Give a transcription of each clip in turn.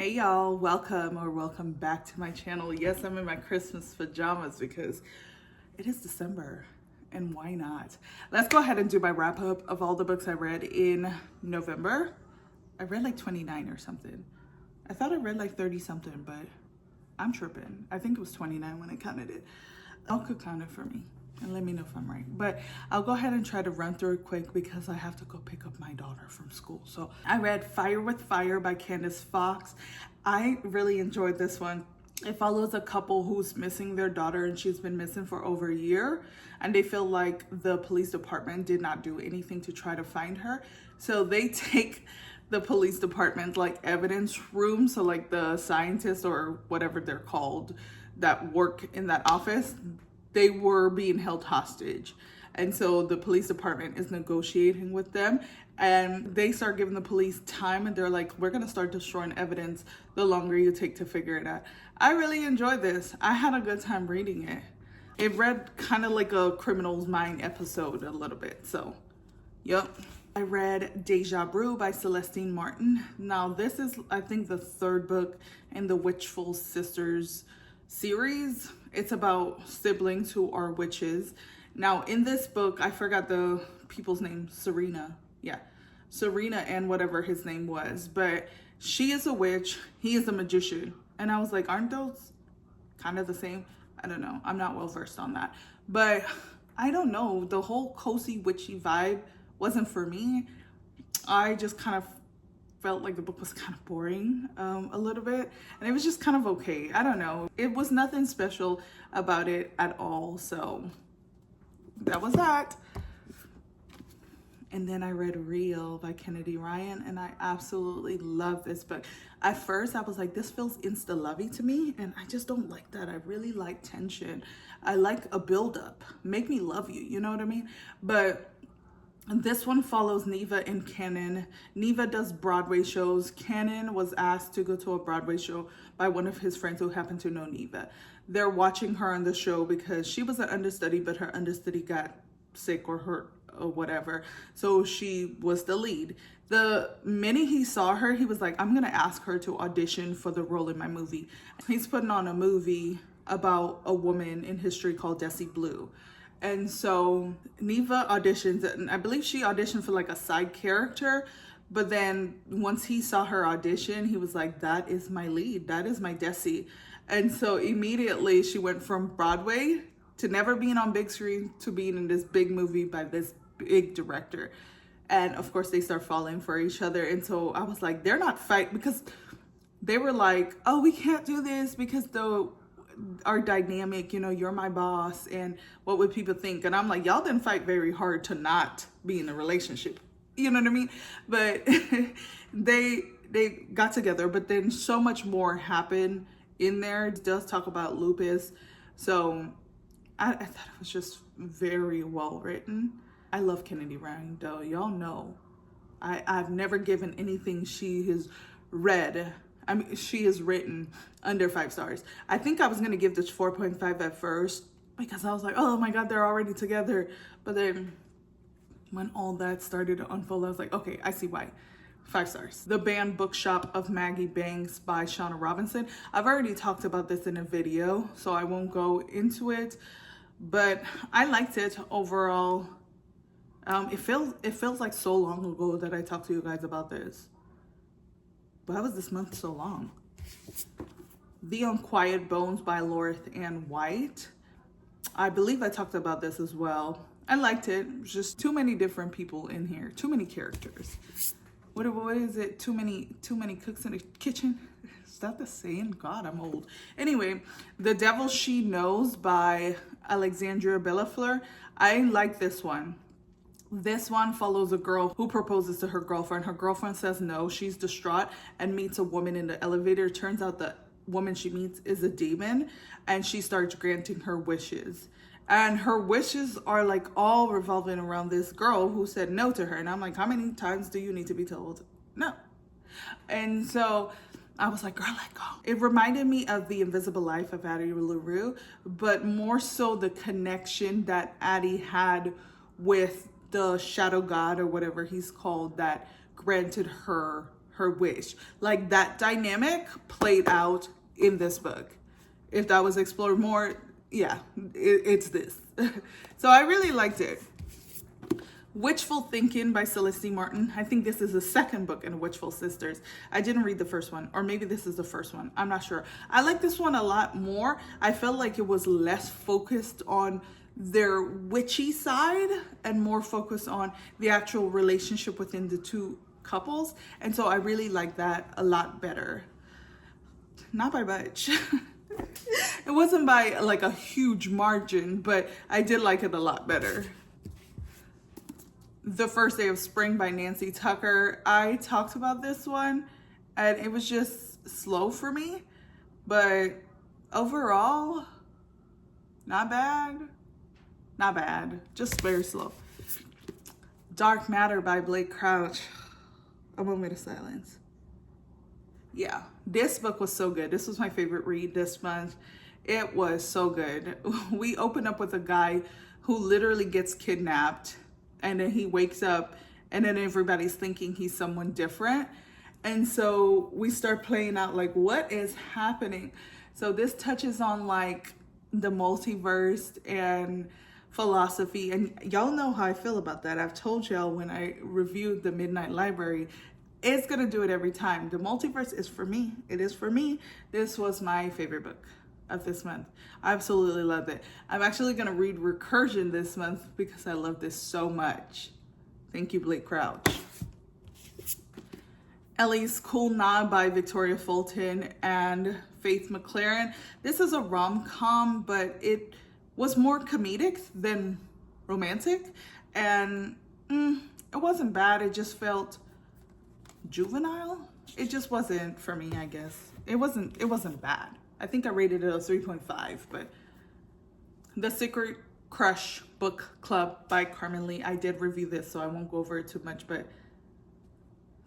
Hey y'all, welcome back to my channel. Yes, I'm in my Christmas pajamas because it is December and why not? Let's go ahead and do my wrap up of all the books I read in November. I read like 29 or something. I thought I read like 30 something, but I'm tripping. I think it was 29 when I counted it. Y'all could count it for me and let me know if I'm right. But I'll go ahead and try to run through it quick because I have to go pick up my daughter from school. So I read Fire with Fire by Candace Fox. I really enjoyed this one. It follows a couple who's missing their daughter, and she's been missing for over a year, and they feel like the police department did not do anything to try to find her. So they take the police department like evidence room, so like the scientists or whatever they're called that work in that office, they were being held hostage. And so the police department is negotiating with them, and they start giving the police time, and they're like, we're gonna start destroying evidence the longer you take to figure it out. I really enjoyed this. I had a good time reading it. It read kind of like a Criminal's Mind episode a little bit, so yep. I read Deja Brew by Celestine Martin. Now this is, I think, the third book in the Witchful Sisters series. It's about siblings who are witches. Now in this book, I forgot the people's name, Serena and whatever his name was, but she is a witch, he is a magician, and I was like, aren't those kind of the same? I don't know, I'm not well versed on that, but I don't know, the whole cozy witchy vibe wasn't for me. I just kind of felt like the book was kind of boring a little bit, and it was just kind of okay. I don't know, it was nothing special about it at all. So that was that. And then I read Real by Kennedy Ryan, and I absolutely love this book. At first I was like, this feels insta-lovey to me, and I just don't like that. I really like tension. I like a build-up, make me love you, you know what I mean? But this one follows Neva and Cannon. Neva does Broadway shows. Cannon was asked to go to a Broadway show by one of his friends who happened to know Neva. They're watching her on the show because she was an understudy, but her understudy got sick or hurt or whatever. So she was the lead. The minute he saw her, he was like, I'm gonna ask her to audition for the role in my movie. He's putting on a movie about a woman in history called Desi Blue. And so Neva auditions, and I believe she auditioned for like a side character, but then once he saw her audition, he was like, that is my lead, that is my Desi. And so immediately she went from Broadway to never being on big screen to being in this big movie by this big director. And of course they start falling for each other. And so I was like, they're not fighting, because they were like, oh, we can't do this because our dynamic, you know, you're my boss and what would people think? And I'm like, y'all didn't fight very hard to not be in a relationship, you know what I mean? But they got together, but then so much more happened in there. It does talk about lupus, so I thought it was just very well written. I love Kennedy Ryan though, y'all know I've never given anything she has read, I mean, she has written, under 5 stars. I think I was gonna give this 4.5 at first because I was like, oh my God, they're already together. But then when all that started to unfold, I was like, okay, I see why. 5 stars. The Banned Bookshop of Maggie Banks by Shauna Robinson. I've already talked about this in a video, so I won't go into it, but I liked it overall. It feels like so long ago that I talked to you guys about this. Why was this month so long? The Unquiet Bones by Loreth Ann White. I believe I talked about this as well. I liked it. Just too many different people in here. Too many characters. What is it? Too many cooks in the kitchen? Is that the saying? God, I'm old. Anyway, The Devil She Knows by Alexandria Bellafleur. I like this one. This one follows a girl who proposes to her girlfriend. Her girlfriend says no. She's distraught and meets a woman in the elevator. Turns out the woman she meets is a demon, and she starts granting her wishes. And her wishes are like all revolving around this girl who said no to her. And I'm like, how many times do you need to be told no? And so I was like, girl, let go. It reminded me of The Invisible Life of Addie LaRue, but more so the connection that Addie had with the shadow god or whatever he's called that granted her her wish. Like that dynamic played out in this book. If that was explored more, yeah, it's this. So I really liked it. Witchful Thinking by Celeste Martin. I think this is the second book in Witchful Sisters. I didn't read the first one, or maybe this is the first one. I'm not sure. I like this one a lot more. I felt like it was less focused on their witchy side and more focused on the actual relationship within the two couples. And so I really like that a lot better. Not by much. It wasn't by like a huge margin, but I did like it a lot better. The First Day of Spring by Nancy Tucker. I talked about this one and it was just slow for me, but overall, not bad. Not bad, just very slow. Dark Matter by Blake Crouch. A moment of silence. Yeah, this book was so good. This was my favorite read this month. It was so good. We open up with a guy who literally gets kidnapped, and then he wakes up and then everybody's thinking he's someone different. And so we start playing out like, what is happening? So this touches on like the multiverse and philosophy. And y'all know how I feel about that. I've told y'all when I reviewed The Midnight Library, it's gonna do it every time. The multiverse is for me. It is for me. This was my favorite book of this month. I absolutely loved it. I'm actually gonna read Recursion this month because I love this so much. Thank you, Blake Crouch. Ellie's Cool Nod by Victoria Fulton and Faith McLaren. This is a rom-com, but it was more comedic than romantic. And it wasn't bad. It just felt juvenile. It just wasn't for me, I guess. It wasn't bad. I think I rated it a 3.5, but The Secret Crush Book Club by Carmen Lee. I did review this, so I won't go over it too much, but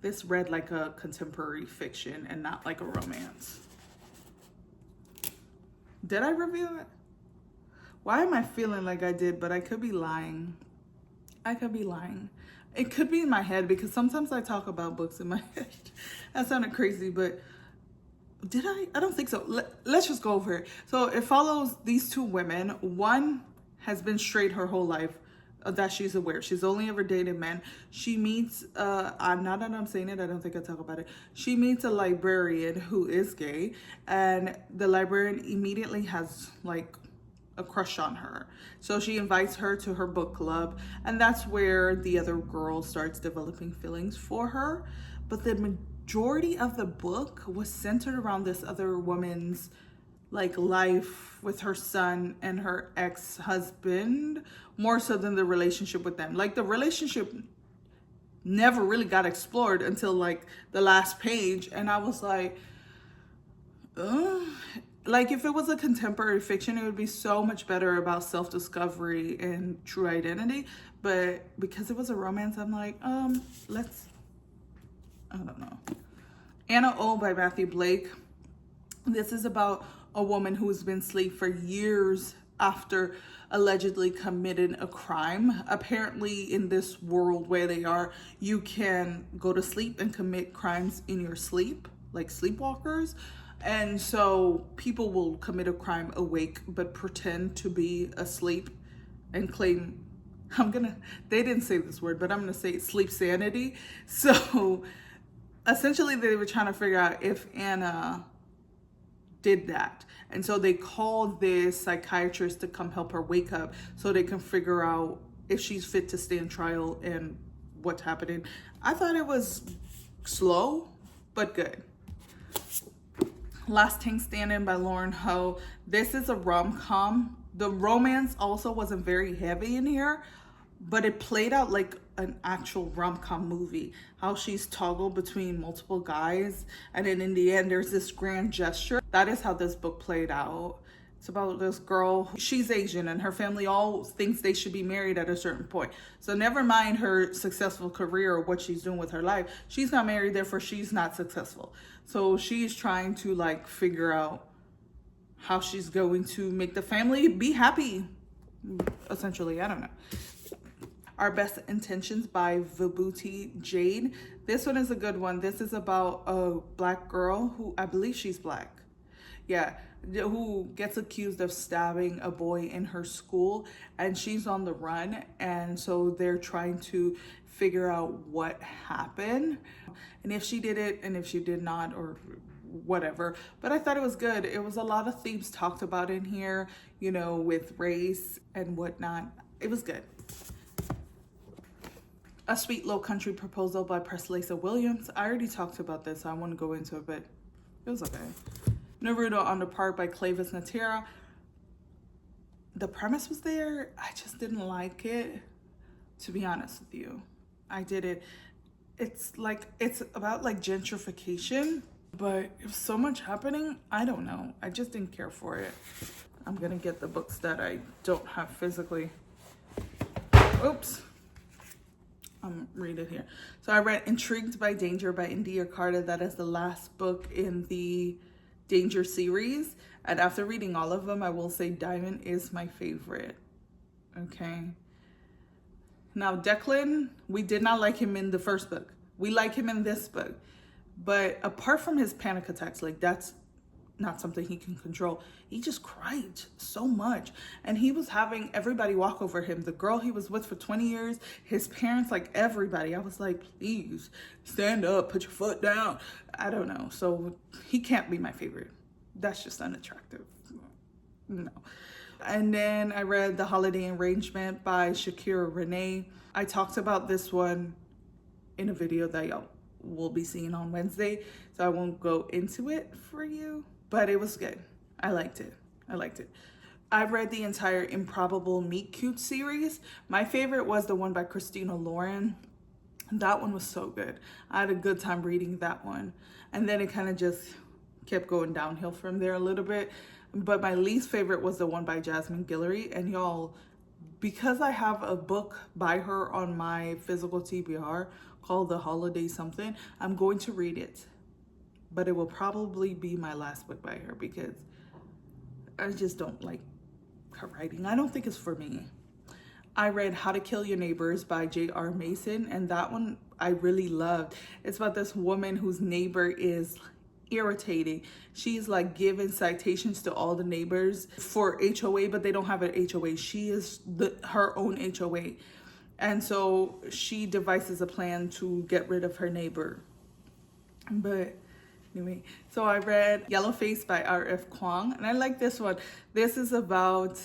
this read like a contemporary fiction and not like a romance. Did I review it? Why am I feeling like I did, but I could be lying. I could be lying. It could be in my head because sometimes I talk about books in my head. That sounded crazy, but did I? I don't think so. Let's just go over it. So it follows these two women. One has been straight her whole life, that she's aware. She's only ever dated men. She meets, now that I'm saying it, I don't think I talk about it. She meets a librarian who is gay, and the librarian immediately has like a crush on her. So she invites her to her book club, and that's where the other girl starts developing feelings for her. But the majority of the book was centered around this other woman's like life with her son and her ex-husband, more so than the relationship with them. Like the relationship never really got explored until like the last page, and I was like, like if it was a contemporary fiction, it would be so much better about self-discovery and true identity. But because it was a romance, I'm like, I don't know. Anna O by Matthew Blake. This is about a woman who's been asleep for years after allegedly committing a crime. Apparently in this world where they are, you can go to sleep and commit crimes in your sleep, like sleepwalkers. And so people will commit a crime awake, but pretend to be asleep and claim, they didn't say this word, but I'm gonna say sleep sanity. So essentially they were trying to figure out if Anna did that. And so they called this psychiatrist to come help her wake up so they can figure out if she's fit to stand trial and what's happening. I thought it was slow, but good. Last Thing Standing by Lauren Ho. This is a rom-com. The romance also wasn't very heavy in here, but it played out like an actual rom-com movie. How she's toggled between multiple guys, and then in the end there's this grand gesture. That is how this book played out. It's about this girl. She's Asian and her family all thinks they should be married at a certain point. So never mind her successful career or what she's doing with her life. She's not married, therefore she's not successful. So she's trying to like figure out how she's going to make the family be happy, essentially. I don't know. Our Best Intentions by Vibhuti Jade. This one is a good one. This is about a black girl who, I believe she's black. Yeah, who gets accused of stabbing a boy in her school, and she's on the run, and so they're trying to figure out what happened and if she did it and if she did not, or whatever. But I thought it was good. It was a lot of themes talked about in here, you know, with race and whatnot. It was good. A Sweet Low Country Proposal by Preslasa Williams. I already talked about this, so I won't go into it, but it was okay. Naruto on the Park by Clavis Natera. The premise was there. I just didn't like it, to be honest with you. I did it. It's about like gentrification, but if so much happening, I don't know. I just didn't care for it. I'm gonna get the books that I don't have physically. Oops. Read it here. So I read Intrigued by Danger by India Carter. That is the last book in the Danger series. And after reading all of them, I will say Diamond is my favorite. Okay. Now, Declan, we did not like him in the first book. We like him in this book. But apart from his panic attacks, like that's not something he can control. He just cried so much. And he was having everybody walk over him. The girl he was with for 20 years, his parents, like everybody. I was like, please stand up, put your foot down. I don't know. So he can't be my favorite. That's just unattractive. No. And then I read The Holiday Arrangement by Shakira Renee. I talked about this one in a video that y'all will be seeing on Wednesday, so I won't go into it for you, but it was good. I liked it. I read the entire Improbable Meet Cute series. My favorite was the one by Christina Lauren. That one was so good. I had a good time reading that one. And then it kind of just kept going downhill from there a little bit. But my least favorite was the one by Jasmine Guillory. And y'all, because I have a book by her on my physical TBR called The Holiday Something, I'm going to read it. But it will probably be my last book by her because I just don't like her writing. I don't think it's for me. I read How to Kill Your Neighbors by J.R. Mason, and that one I really loved. It's about this woman whose neighbor is irritating. She's like giving citations to all the neighbors for HOA, but they don't have an HOA. She is her own HOA. And so she devises a plan to get rid of her neighbor. But anyway, so I read Yellowface by R.F. Kuang, and I like this one. This is about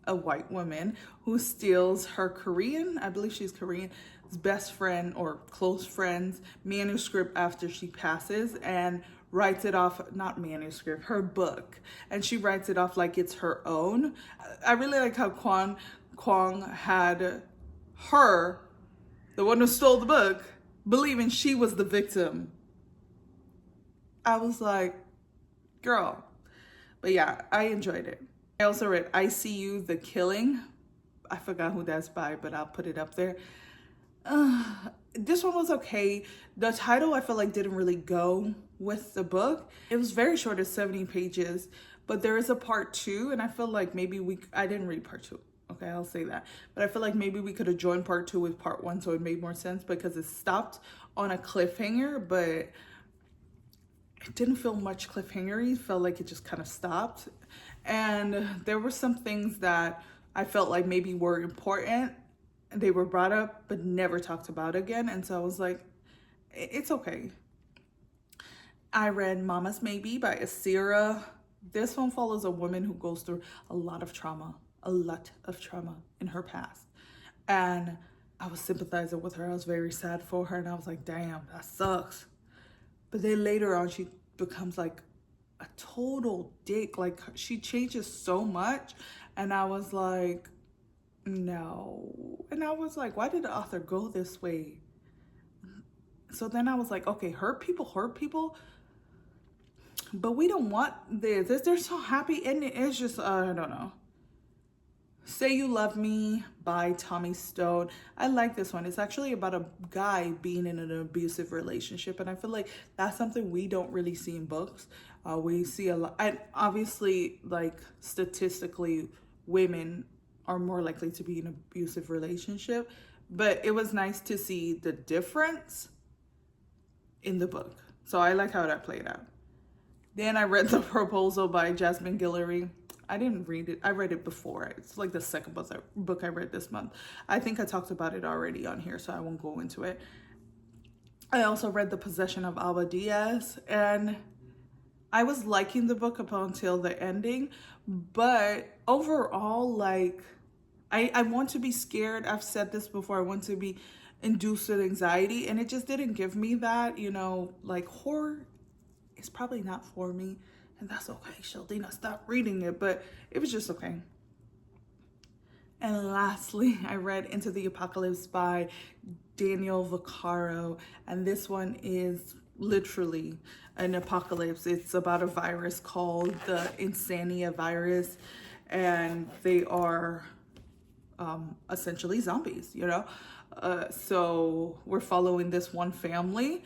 a white woman who steals her Korean, I believe she's Korean, best friend or close friend's manuscript after she passes and writes it off, not manuscript, her book. And she writes it off like it's her own. I really like how Kuang had her, the one who stole the book, believing she was the victim. I was like, girl. But yeah, I enjoyed it. I also read I See You, The Killing. I forgot who that's by, but I'll put it up there. This one was okay. The title I feel like didn't really go with the book. It was very short, it's 70 pages, but there is a part 2, and I feel like maybe I didn't read part 2. Okay, I'll say that. But I feel like maybe we could have joined part 2 with part 1 so it made more sense because it stopped on a cliffhanger, but it didn't feel much cliffhangery. It felt like it just kind of stopped. And there were some things that I felt like maybe were important. They were brought up, but never talked about again. And so I was like, it's okay. I read Mama's Maybe by Asira. This one follows a woman who goes through a lot of trauma in her past. And I was sympathizing with her. I was very sad for her. And I was like, damn, that sucks. But then later on, she becomes like a total dick. Like she changes so much. And I was like, no. And I was like, why did the author go this way? So then I was like, okay, hurt people. But we don't want this. They're so happy. And it's just, I don't know. Say You Love Me by Tommy Stone. I like this one. It's actually about a guy being in an abusive relationship. And I feel like that's something we don't really see in books. We see a lot. And obviously, like statistically, women are more likely to be in an abusive relationship. but it was nice to see the difference in the book. So I like how that played out. Then I read The Proposal by Jasmine Guillory. I didn't read it. I read it before. It's like the second book I read this month. I think I talked about it already on here, so I won't go into it. I also read The Possession of Alba Diaz, and I was liking the book up until the ending, but overall, like, I want to be scared. I've said this before. I want to be induced with anxiety, and it just didn't give me that, you know, like horror is probably not for me, and that's okay. Sheldina, stop reading it, but it was just okay. And lastly, I read Into the Apocalypse by Daniel Vaccaro, and this one is literally an apocalypse. It's about a virus called the Insania virus, and they are essentially zombies, you know? So we're following this one family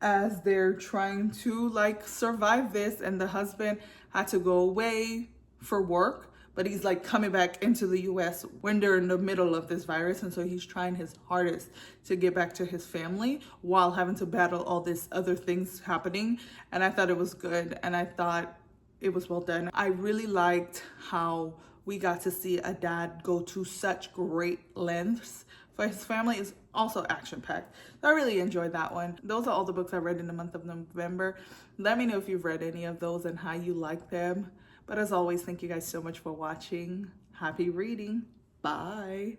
as they're trying to like survive this, and the husband had to go away for work, but he's like coming back into the US when they're in the middle of this virus, and so he's trying his hardest to get back to his family while having to battle all these other things happening. And I thought it was good, and I thought it was well done. I really liked how we got to see a dad go to such great lengths for his family. Is also action-packed. So I really enjoyed that one. Those are all the books I read in the month of November. Let me know if you've read any of those and how you like them. But as always, thank you guys so much for watching. Happy reading. Bye.